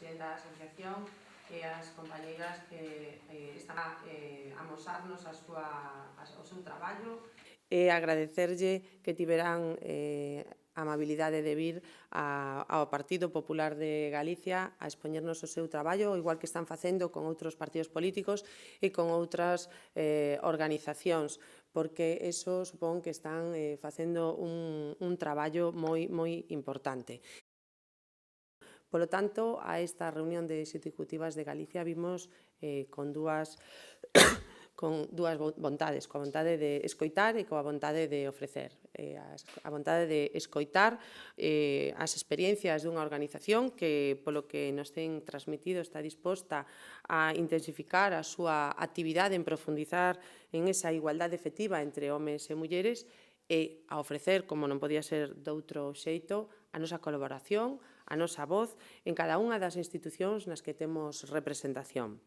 presidenta da asociación e as compañeiras que están a amosarnos o seu traballo. E agradecerlle que tiveran a amabilidade de vir ao Partido Popular de Galicia a expoñernos o seu traballo, igual que están facendo con outros partidos políticos e con outras organizacións, porque eso supón que están facendo un traballo moi importante. Polo tanto, a esta reunión de executivas de Galicia vimos con dúas vontades, coa vontade de escoitar e coa vontade de ofrecer. A vontade de escoitar as experiencias dunha organización que, polo que nos ten transmitido, está disposta a intensificar a súa actividade en profundizar en esa igualdade efectiva entre homes e mulleres e a ofrecer, como non podía ser doutro xeito, a nosa colaboración, a nosa voz en cada unha das institucións nas que temos representación.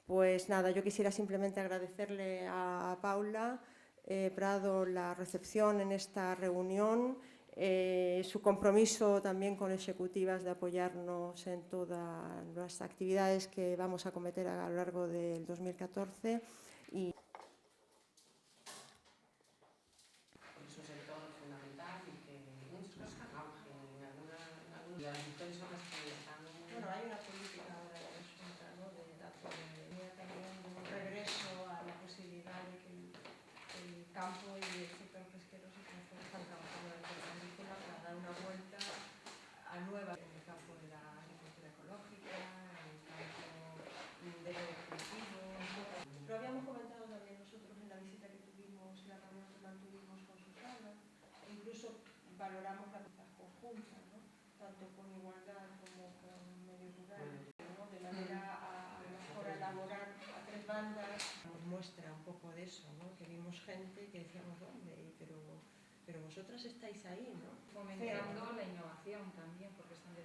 Pues nada, yo quisiera simplemente agradecerle a Paula Prado la recepción en esta reunión, su compromiso también con ejecutivas de apoyarnos en todas las actividades que vamos a cometer a lo largo del 2014 y Es un sector fundamental y que muchas cosas están auge en algunas mujeres son las que están... Bueno, hay una política ahora de la Junta, ¿no? de también de un regreso a la posibilidad de que el campo y el sector pesquero se transformen en campo agrícola para dar una vuelta a nueva en el campo de la agricultura ecológica, en el campo de cultivo. Lo habíamos comentado también nosotros en la visita que tuvimos, la reunión que mantuvimos con Susana, e incluso valoramos la cosas conjuntas, ¿no? Tanto con igualdad como con medio rural, ¿no? De manera a lo mejor a elaborar a tres bandas. Nos muestra un poco de eso, ¿no? Que vimos gente que decíamos, hombre, pero vosotras estáis ahí, ¿no? Fomentando la innovación también, porque están